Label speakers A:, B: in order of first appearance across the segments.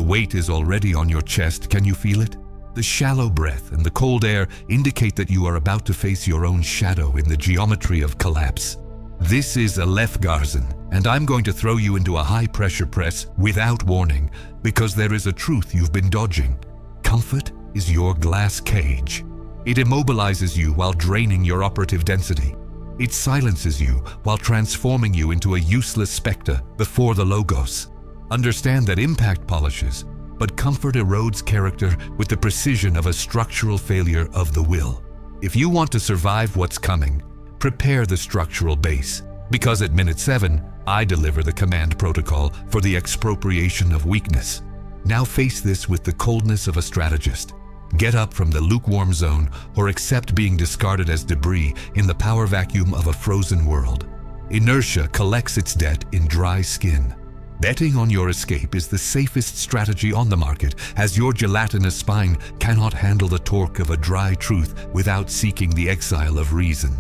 A: The weight is already on your chest. Can you feel it? The shallow breath and the cold air indicate that you are about to face your own shadow in the geometry of collapse. This is Aleph Garzen, and I'm going to throw you into a high-pressure press without warning, because there is a truth you've been dodging. Comfort is your glass cage. It immobilizes you while draining your operative density. It silences you while transforming you into a useless specter before the logos. Understand that impact polishes, but comfort erodes character with the precision of a structural failure of the will. If you want to survive what's coming, prepare the structural base, because at minute 7, I deliver the command protocol for the expropriation of weakness. Now face this with the coldness of a strategist. Get up from the lukewarm zone or accept being discarded as debris in the power vacuum of a frozen world. Inertia collects its debt in dry skin. Betting on your escape is the safest strategy on the market, as your gelatinous spine cannot handle the torque of a dry truth without seeking the exile of reason.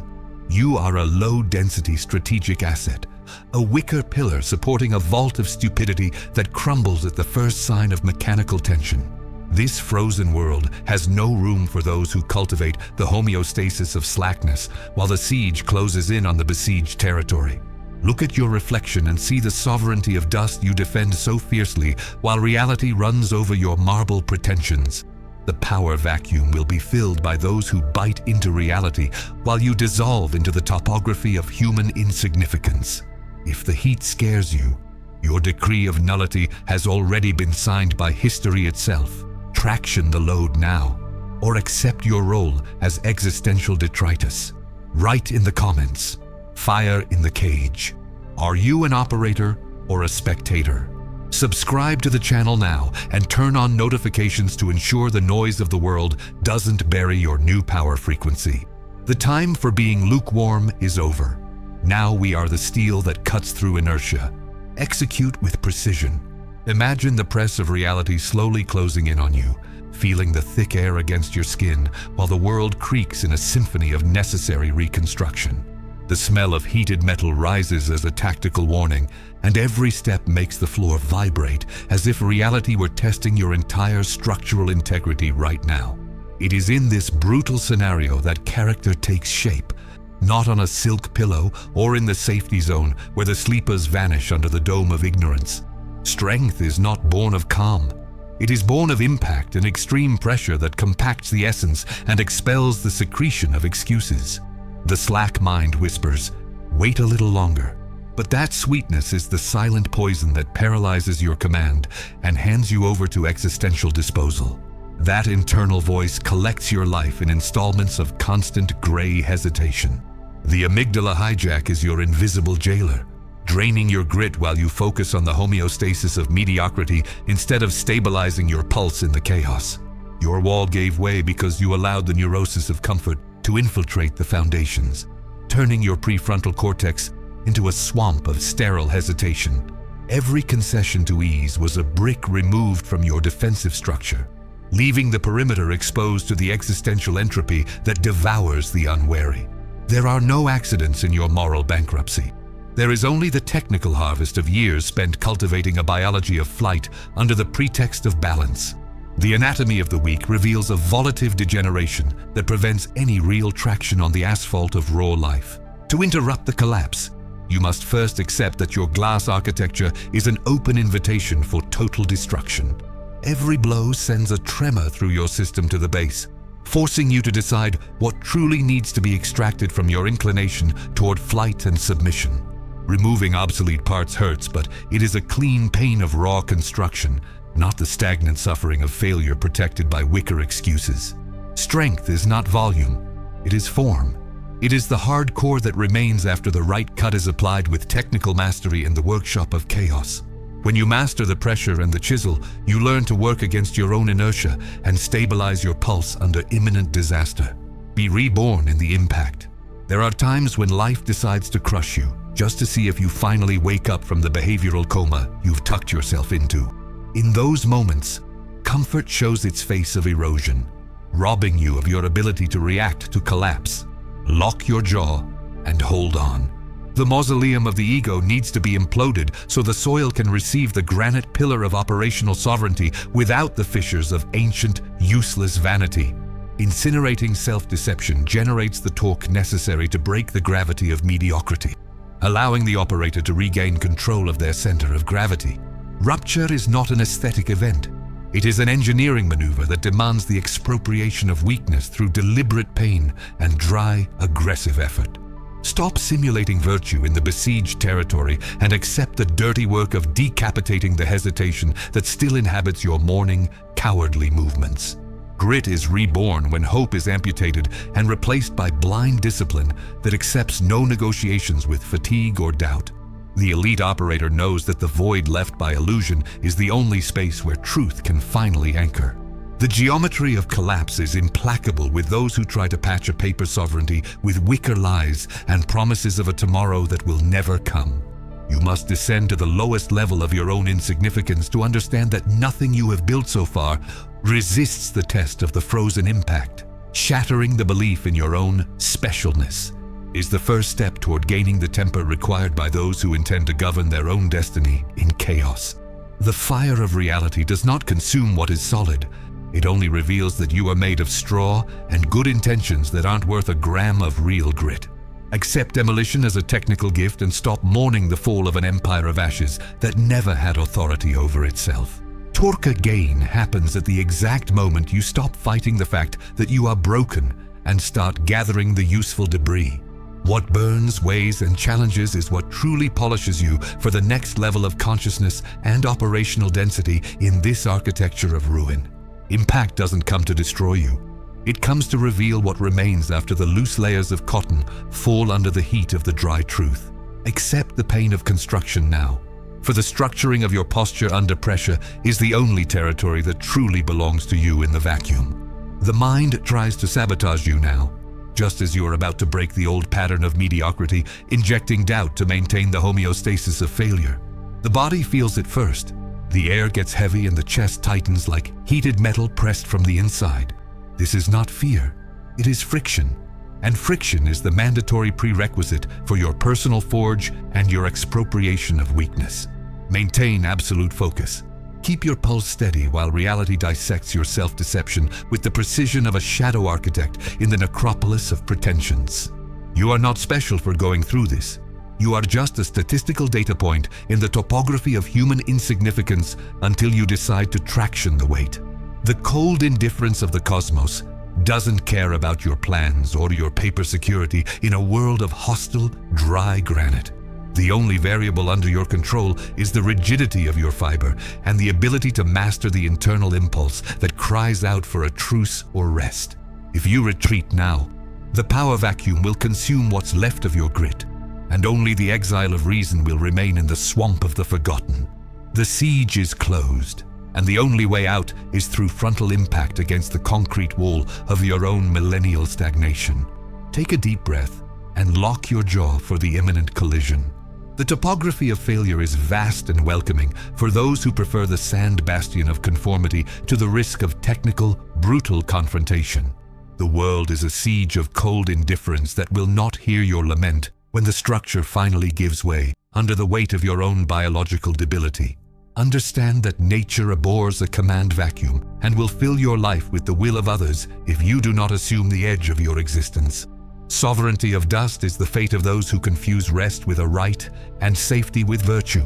A: You are a low-density strategic asset, a wicker pillar supporting a vault of stupidity that crumbles at the first sign of mechanical tension. This frozen world has no room for those who cultivate the homeostasis of slackness while the siege closes in on the besieged territory. Look at your reflection and see the sovereignty of dust you defend so fiercely while reality runs over your marble pretensions. The power vacuum will be filled by those who bite into reality while you dissolve into the topography of human insignificance. If the heat scares you, your decree of nullity has already been signed by history itself. Traction the load now, or accept your role as existential detritus. Write in the comments. Fire in the cage. Are you an operator or a spectator? Subscribe to the channel now and turn on notifications to ensure the noise of the world doesn't bury your new power frequency. The time for being lukewarm is over. Now we are the steel that cuts through inertia. Execute with precision. Imagine the press of reality slowly closing in on you, feeling the thick air against your skin while the world creaks in a symphony of necessary reconstruction. The smell of heated metal rises as a tactical warning, and every step makes the floor vibrate as if reality were testing your entire structural integrity right now. It is in this brutal scenario that character takes shape, not on a silk pillow or in the safety zone where the sleepers vanish under the dome of ignorance. Strength is not born of calm. It is born of impact and extreme pressure that compacts the essence and expels the secretion of excuses. The slack mind whispers, "Wait a little longer." But that sweetness is the silent poison that paralyzes your command and hands you over to existential disposal. That internal voice collects your life in installments of constant gray hesitation. The amygdala hijack is your invisible jailer, draining your grit while you focus on the homeostasis of mediocrity instead of stabilizing your pulse in the chaos. Your wall gave way because you allowed the neurosis of comfort to infiltrate the foundations, turning your prefrontal cortex into a swamp of sterile hesitation. Every concession to ease was a brick removed from your defensive structure, leaving the perimeter exposed to the existential entropy that devours the unwary. There are no accidents in your moral bankruptcy. There is only the technical harvest of years spent cultivating a biology of flight under the pretext of balance. The anatomy of the weak reveals a volative degeneration that prevents any real traction on the asphalt of raw life. To interrupt the collapse, you must first accept that your glass architecture is an open invitation for total destruction. Every blow sends a tremor through your system to the base, forcing you to decide what truly needs to be extracted from your inclination toward flight and submission. Removing obsolete parts hurts, but it is a clean pain of raw construction, not the stagnant suffering of failure protected by wicker excuses. Strength is not volume, it is form. It is the hard core that remains after the right cut is applied with technical mastery in the workshop of chaos. When you master the pressure and the chisel, you learn to work against your own inertia and stabilize your pulse under imminent disaster. Be reborn in the impact. There are times when life decides to crush you, just to see if you finally wake up from the behavioral coma you've tucked yourself into. In those moments, comfort shows its face of erosion, robbing you of your ability to react to collapse. Lock your jaw and hold on. The mausoleum of the ego needs to be imploded so the soil can receive the granite pillar of operational sovereignty without the fissures of ancient, useless vanity. Incinerating self-deception generates the torque necessary to break the gravity of mediocrity, allowing the operator to regain control of their center of gravity. Rupture is not an aesthetic event. It is an engineering maneuver that demands the expropriation of weakness through deliberate pain and dry, aggressive effort. Stop simulating virtue in the besieged territory and accept the dirty work of decapitating the hesitation that still inhabits your mourning, cowardly movements. Grit is reborn when hope is amputated and replaced by blind discipline that accepts no negotiations with fatigue or doubt. The elite operator knows that the void left by illusion is the only space where truth can finally anchor. The geometry of collapse is implacable with those who try to patch a paper sovereignty with wicker lies and promises of a tomorrow that will never come. You must descend to the lowest level of your own insignificance to understand that nothing you have built so far resists the test of the frozen impact. Shattering the belief in your own specialness is the first step toward gaining the temper required by those who intend to govern their own destiny in chaos. The fire of reality does not consume what is solid. It only reveals that you are made of straw and good intentions that aren't worth a gram of real grit. Accept demolition as a technical gift and stop mourning the fall of an empire of ashes that never had authority over itself. Torque gain happens at the exact moment you stop fighting the fact that you are broken and start gathering the useful debris. What burns, weighs, and challenges is what truly polishes you for the next level of consciousness and operational density in this architecture of ruin. Impact doesn't come to destroy you. It comes to reveal what remains after the loose layers of cotton fall under the heat of the dry truth. Accept the pain of construction now, for the structuring of your posture under pressure is the only territory that truly belongs to you in the vacuum. The mind tries to sabotage you now, just as you are about to break the old pattern of mediocrity, injecting doubt to maintain the homeostasis of failure. The body feels it first. The air gets heavy and the chest tightens like heated metal pressed from the inside. This is not fear, it is friction. And friction is the mandatory prerequisite for your personal forge and your expropriation of weakness. Maintain absolute focus. Keep your pulse steady while reality dissects your self-deception with the precision of a shadow architect in the necropolis of pretensions. You are not special for going through this. You are just a statistical data point in the topography of human insignificance until you decide to traction the weight. The cold indifference of the cosmos doesn't care about your plans or your paper security in a world of hostile, dry granite. The only variable under your control is the rigidity of your fiber and the ability to master the internal impulse that cries out for a truce or rest. If you retreat now, the power vacuum will consume what's left of your grit, and only the exile of reason will remain in the swamp of the forgotten. The siege is closed, and the only way out is through frontal impact against the concrete wall of your own millennial stagnation. Take a deep breath and lock your jaw for the imminent collision. The topography of failure is vast and welcoming for those who prefer the sand bastion of conformity to the risk of technical, brutal confrontation. The world is a siege of cold indifference that will not hear your lament when the structure finally gives way under the weight of your own biological debility. Understand that nature abhors a command vacuum and will fill your life with the will of others if you do not assume the edge of your existence. Sovereignty of dust is the fate of those who confuse rest with a right and safety with virtue,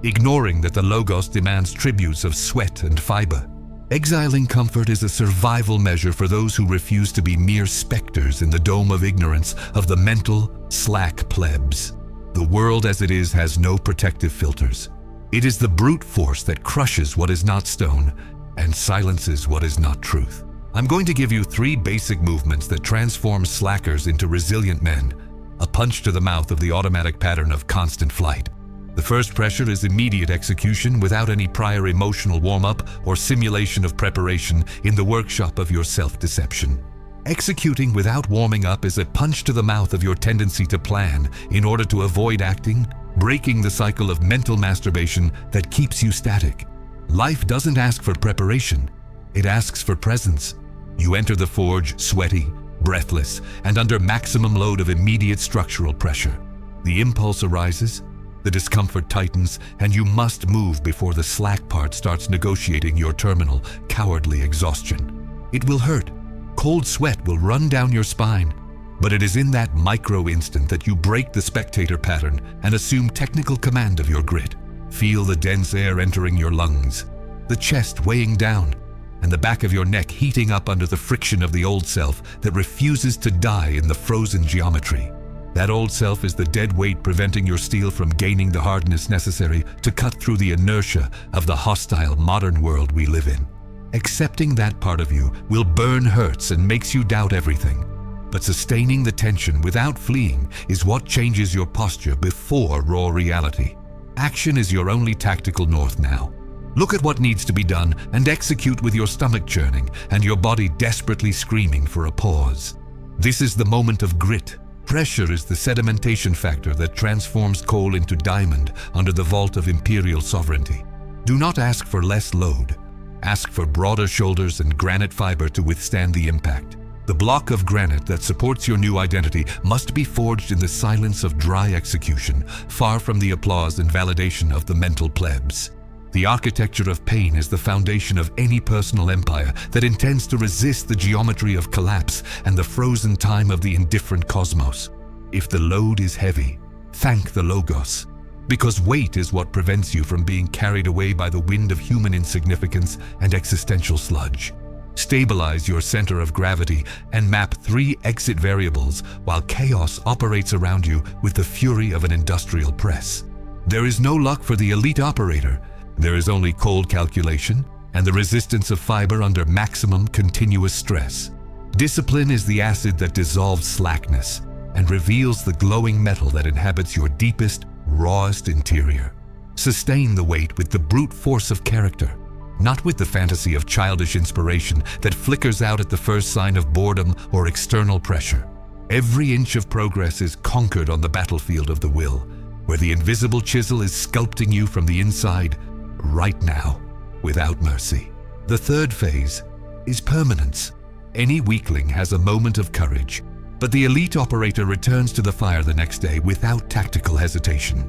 A: ignoring that the Logos demands tributes of sweat and fiber. Exiling comfort is a survival measure for those who refuse to be mere specters in the dome of ignorance of the mental, slack plebs. The world as it is has no protective filters. It is the brute force that crushes what is not stone and silences what is not truth. I'm going to give you 3 basic movements that transform slackers into resilient men, a punch to the mouth of the automatic pattern of constant flight. The first pressure is immediate execution without any prior emotional warm-up or simulation of preparation in the workshop of your self-deception. Executing without warming up is a punch to the mouth of your tendency to plan in order to avoid acting, breaking the cycle of mental masturbation that keeps you static. Life doesn't ask for preparation, it asks for presence. You enter the forge sweaty, breathless, and under maximum load of immediate structural pressure. The impulse arises, the discomfort tightens, and you must move before the slack part starts negotiating your terminal, cowardly exhaustion. It will hurt. Cold sweat will run down your spine. But it is in that micro instant that you break the spectator pattern and assume technical command of your grit. Feel the dense air entering your lungs, the chest weighing down, and the back of your neck heating up under the friction of the old self that refuses to die in the frozen geometry. That old self is the dead weight preventing your steel from gaining the hardness necessary to cut through the inertia of the hostile modern world we live in. Accepting that part of you will burn hurts and makes you doubt everything. But sustaining the tension without fleeing is what changes your posture before raw reality. Action is your only tactical north now. Look at what needs to be done and execute with your stomach churning and your body desperately screaming for a pause. This is the moment of grit. Pressure is the sedimentation factor that transforms coal into diamond under the vault of imperial sovereignty. Do not ask for less load. Ask for broader shoulders and granite fiber to withstand the impact. The block of granite that supports your new identity must be forged in the silence of dry execution, far from the applause and validation of the mental plebs. The architecture of pain is the foundation of any personal empire that intends to resist the geometry of collapse and the frozen time of the indifferent cosmos. If the load is heavy, thank the logos, because weight is what prevents you from being carried away by the wind of human insignificance and existential sludge. Stabilize your center of gravity and map 3 exit variables while chaos operates around you with the fury of an industrial press. There is no luck for the elite operator. There is only cold calculation and the resistance of fiber under maximum continuous stress. Discipline is the acid that dissolves slackness and reveals the glowing metal that inhabits your deepest, rawest interior. Sustain the weight with the brute force of character, not with the fantasy of childish inspiration that flickers out at the first sign of boredom or external pressure. Every inch of progress is conquered on the battlefield of the will, where the invisible chisel is sculpting you from the inside right now, without mercy. The third phase is permanence. Any weakling has a moment of courage, but the elite operator returns to the fire the next day without tactical hesitation.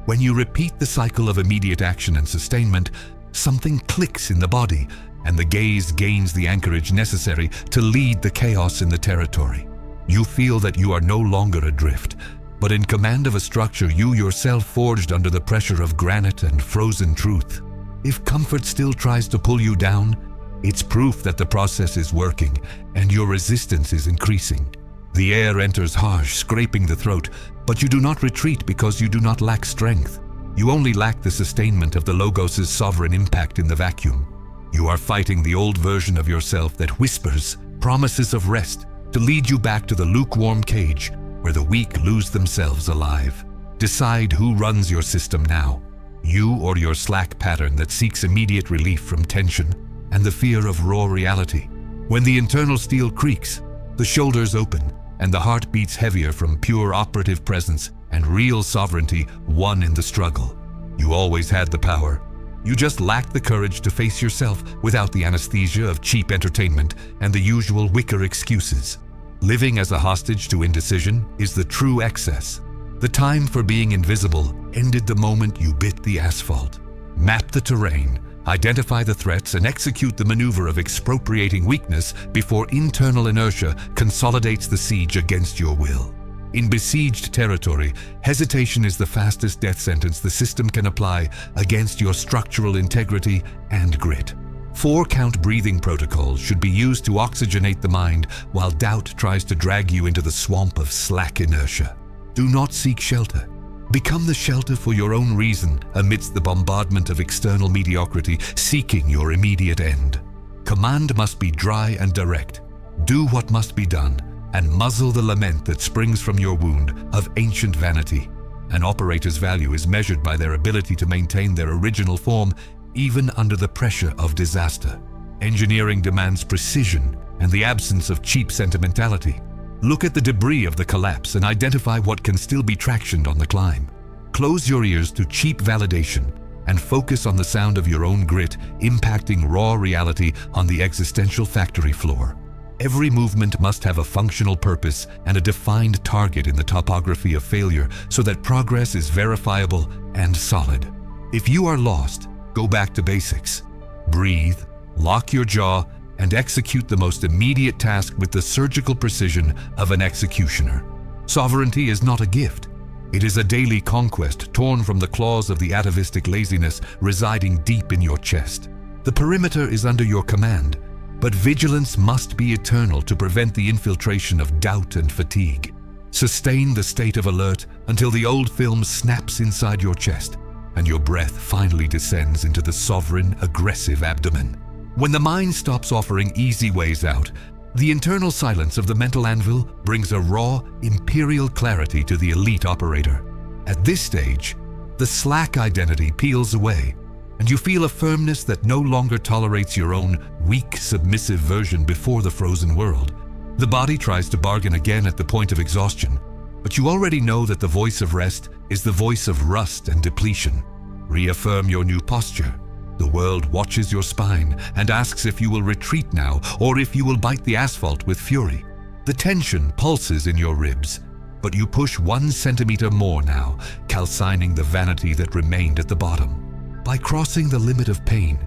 A: When you repeat the cycle of immediate action and sustainment, something clicks in the body, and the gaze gains the anchorage necessary to lead the chaos in the territory. You feel that you are no longer adrift, but in command of a structure you yourself forged under the pressure of granite and frozen truth. If comfort still tries to pull you down, it's proof that the process is working and your resistance is increasing. The air enters harsh, scraping the throat, but you do not retreat because you do not lack strength. You only lack the sustainment of the Logos' sovereign impact in the vacuum. You are fighting the old version of yourself that whispers promises of rest to lead you back to the lukewarm cage where the weak lose themselves alive. Decide who runs your system now, you or your slack pattern that seeks immediate relief from tension and the fear of raw reality. When the internal steel creaks, the shoulders open, and the heart beats heavier from pure operative presence and real sovereignty won in the struggle. You always had the power. You just lacked the courage to face yourself without the anesthesia of cheap entertainment and the usual wicker excuses. Living as a hostage to indecision is the true excess. The time for being invisible ended the moment you bit the asphalt. Map the terrain, identify the threats, and execute the maneuver of expropriating weakness before internal inertia consolidates the siege against your will. In besieged territory, hesitation is the fastest death sentence the system can apply against your structural integrity and grit. 4-count breathing protocols should be used to oxygenate the mind while doubt tries to drag you into the swamp of slack inertia. Do not seek shelter. Become the shelter for your own reason amidst the bombardment of external mediocrity seeking your immediate end. Command must be dry and direct. Do what must be done and muzzle the lament that springs from your wound of ancient vanity. An operator's value is measured by their ability to maintain their original form even under the pressure of disaster. Engineering demands precision and the absence of cheap sentimentality. Look at the debris of the collapse and identify what can still be tractioned on the climb. Close your ears to cheap validation and focus on the sound of your own grit impacting raw reality on the existential factory floor. Every movement must have a functional purpose and a defined target in the topography of failure so that progress is verifiable and solid. If you are lost, go back to basics. Breathe, lock your jaw, and execute the most immediate task with the surgical precision of an executioner. Sovereignty is not a gift. It is a daily conquest torn from the claws of the atavistic laziness residing deep in your chest. The perimeter is under your command, but vigilance must be eternal to prevent the infiltration of doubt and fatigue. Sustain the state of alert until the old film snaps inside your chest and your breath finally descends into the sovereign, aggressive abdomen. When the mind stops offering easy ways out, the internal silence of the mental anvil brings a raw, imperial clarity to the elite operator. At this stage, the slack identity peels away, and you feel a firmness that no longer tolerates your own weak, submissive version before the frozen world. The body tries to bargain again at the point of exhaustion, but you already know that the voice of rest is the voice of rust and depletion. Reaffirm your new posture. The world watches your spine and asks if you will retreat now or if you will bite the asphalt with fury. The tension pulses in your ribs, but you push 1 centimeter more now, calcining the vanity that remained at the bottom. By crossing the limit of pain,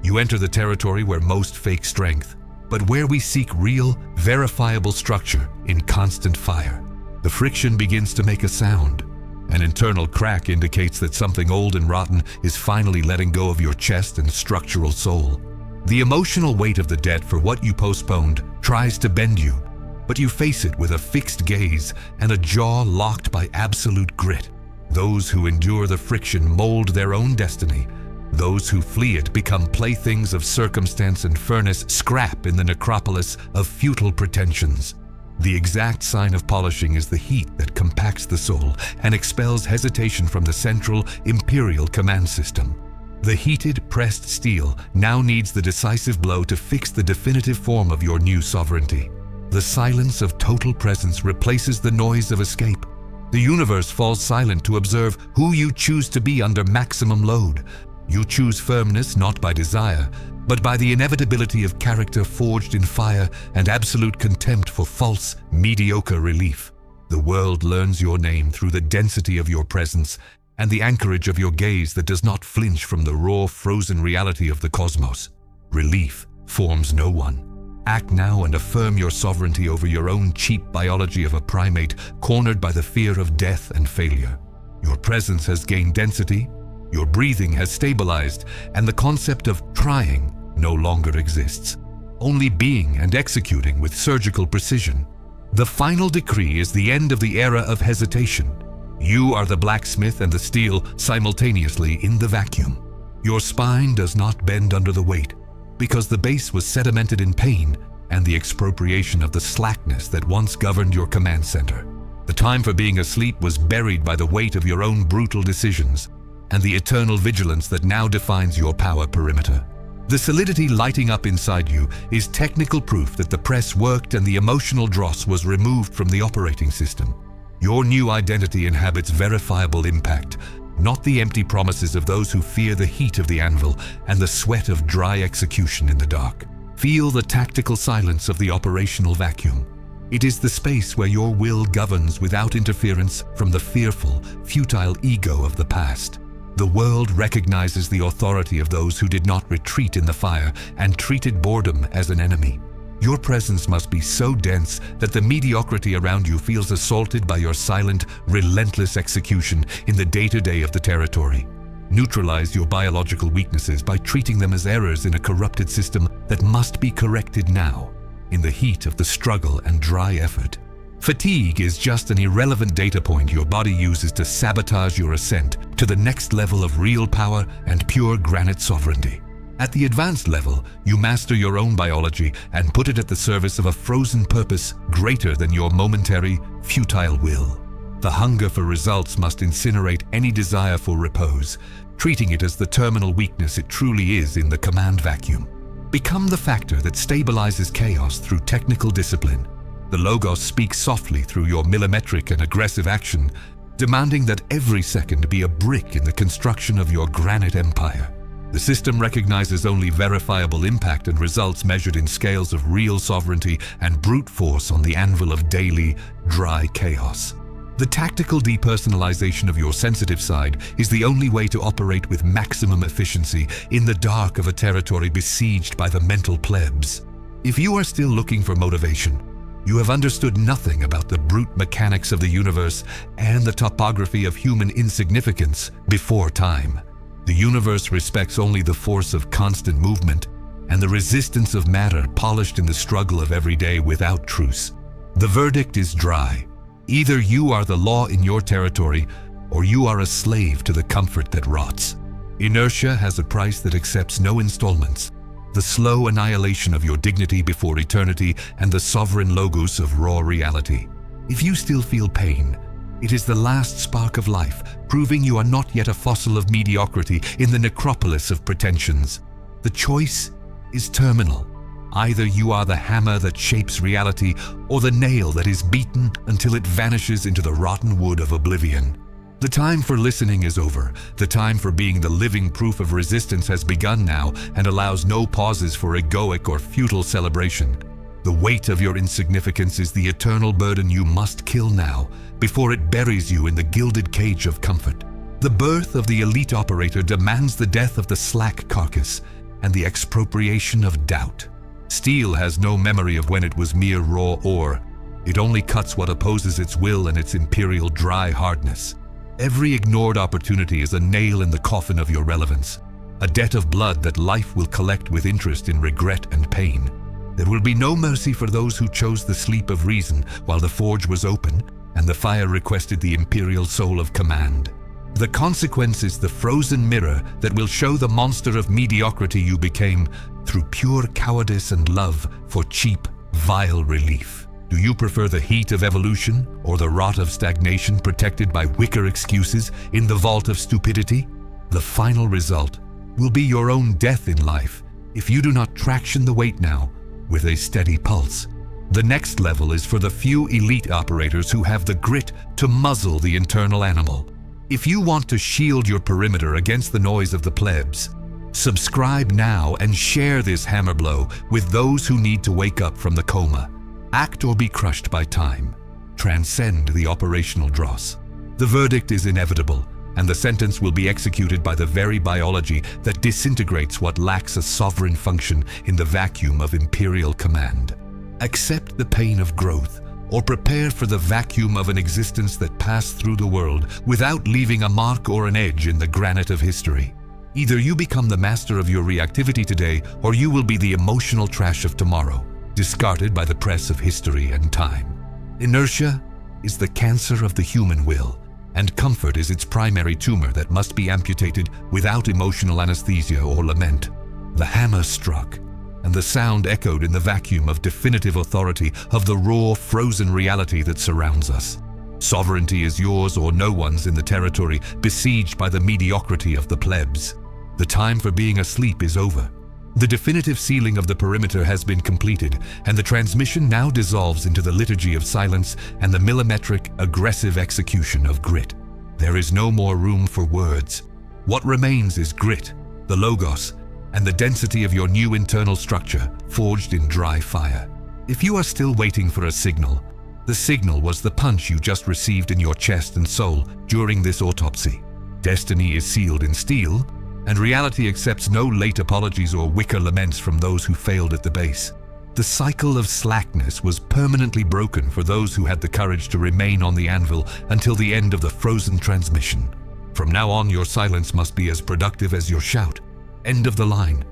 A: you enter the territory where most fake strength, but where we seek real, verifiable structure in constant fire. The friction begins to make a sound. An internal crack indicates that something old and rotten is finally letting go of your chest and structural soul. The emotional weight of the debt for what you postponed tries to bend you, but you face it with a fixed gaze and a jaw locked by absolute grit. Those who endure the friction mold their own destiny. Those who flee it become playthings of circumstance and furnace scrap in the necropolis of futile pretensions. The exact sign of polishing is the heat that compacts the soul and expels hesitation from the central imperial command system. The heated, pressed steel now needs the decisive blow to fix the definitive form of your new sovereignty. The silence of total presence replaces the noise of escape. The universe falls silent to observe who you choose to be under maximum load. You choose firmness not by desire, but by the inevitability of character forged in fire and absolute contempt for false, mediocre relief. The world learns your name through the density of your presence and the anchorage of your gaze that does not flinch from the raw, frozen reality of the cosmos. Relief forms no one. Act now and affirm your sovereignty over your own cheap biology of a primate cornered by the fear of death and failure. Your presence has gained density, your breathing has stabilized, and the concept of trying no longer exists. Only being and executing with surgical precision. The final decree is the end of the era of hesitation. You are the blacksmith and the steel simultaneously in the vacuum. Your spine does not bend under the weight, because the base was sedimented in pain and the expropriation of the slackness that once governed your command center. The time for being asleep was buried by the weight of your own brutal decisions and the eternal vigilance that now defines your power perimeter. The solidity lighting up inside you is technical proof that the press worked and the emotional dross was removed from the operating system. Your new identity inhabits verifiable impact, not the empty promises of those who fear the heat of the anvil and the sweat of dry execution in the dark. Feel the tactical silence of the operational vacuum. It is the space where your will governs without interference from the fearful, futile ego of the past. The world recognizes the authority of those who did not retreat in the fire and treated boredom as an enemy. Your presence must be so dense that the mediocrity around you feels assaulted by your silent, relentless execution in the day-to-day of the territory. Neutralize your biological weaknesses by treating them as errors in a corrupted system that must be corrected now, in the heat of the struggle and dry effort. Fatigue is just an irrelevant data point your body uses to sabotage your ascent to the next level of real power and pure granite sovereignty. At the advanced level, you master your own biology and put it at the service of a frozen purpose greater than your momentary, futile will. The hunger for results must incinerate any desire for repose, treating it as the terminal weakness it truly is in the command vacuum. Become the factor that stabilizes chaos through technical discipline. The Logos speaks softly through your millimetric and aggressive action, demanding that every second be a brick in the construction of your granite empire. The system recognizes only verifiable impact and results measured in scales of real sovereignty and brute force on the anvil of daily, dry chaos. The tactical depersonalization of your sensitive side is the only way to operate with maximum efficiency in the dark of a territory besieged by the mental plebs. If you are still looking for motivation, you have understood nothing about the brute mechanics of the universe and the topography of human insignificance before time. The universe respects only the force of constant movement and the resistance of matter polished in the struggle of every day without truce. The verdict is dry. Either you are the law in your territory, or you are a slave to the comfort that rots. Inertia has a price that accepts no installments. The slow annihilation of your dignity before eternity and the sovereign logos of raw reality. If you still feel pain, it is the last spark of life, proving you are not yet a fossil of mediocrity in the necropolis of pretensions. The choice is terminal. Either you are the hammer that shapes reality, or the nail that is beaten until it vanishes into the rotten wood of oblivion. The time for listening is over. The time for being the living proof of resistance has begun now and allows no pauses for egoic or futile celebration. The weight of your insignificance is the eternal burden you must kill now, before it buries you in the gilded cage of comfort. The birth of the elite operator demands the death of the slack carcass and the expropriation of doubt. Steel has no memory of when it was mere raw ore. It only cuts what opposes its will and its imperial dry hardness. Every ignored opportunity is a nail in the coffin of your relevance, a debt of blood that life will collect with interest in regret and pain. There will be no mercy for those who chose the sleep of reason while the forge was open and the fire requested the imperial soul of command. The consequence is the frozen mirror that will show the monster of mediocrity you became through pure cowardice and love for cheap, vile relief. Do you prefer the heat of evolution or the rot of stagnation protected by wicker excuses in the vault of stupidity? The final result will be your own death in life if you do not traction the weight now with a steady pulse. The next level is for the few elite operators who have the grit to muzzle the internal animal. If you want to shield your perimeter against the noise of the plebs, subscribe now and share this hammer blow with those who need to wake up from the coma. Act or be crushed by time. Transcend the operational dross. The verdict is inevitable, and the sentence will be executed by the very biology that disintegrates what lacks a sovereign function in the vacuum of imperial command. Accept the pain of growth, or prepare for the vacuum of an existence that passed through the world without leaving a mark or an edge in the granite of history. Either you become the master of your reactivity today, or you will be the emotional trash of tomorrow, discarded by the press of history and time. Inertia is the cancer of the human will, and comfort is its primary tumor that must be amputated without emotional anesthesia or lament. The hammer struck, and the sound echoed in the vacuum of definitive authority of the raw, frozen reality that surrounds us. Sovereignty is yours or no one's in the territory besieged by the mediocrity of the plebs. The time for being asleep is over. The definitive sealing of the perimeter has been completed, and the transmission now dissolves into the liturgy of silence and the millimetric, aggressive execution of grit. There is no more room for words. What remains is grit, the logos, and the density of your new internal structure, forged in dry fire. If you are still waiting for a signal, the signal was the punch you just received in your chest and soul during this autopsy. Destiny is sealed in steel, and reality accepts no late apologies or wicker laments from those who failed at the base. The cycle of slackness was permanently broken for those who had the courage to remain on the anvil until the end of the frozen transmission. From now on, your silence must be as productive as your shout. End of the line.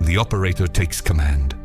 A: The operator takes command.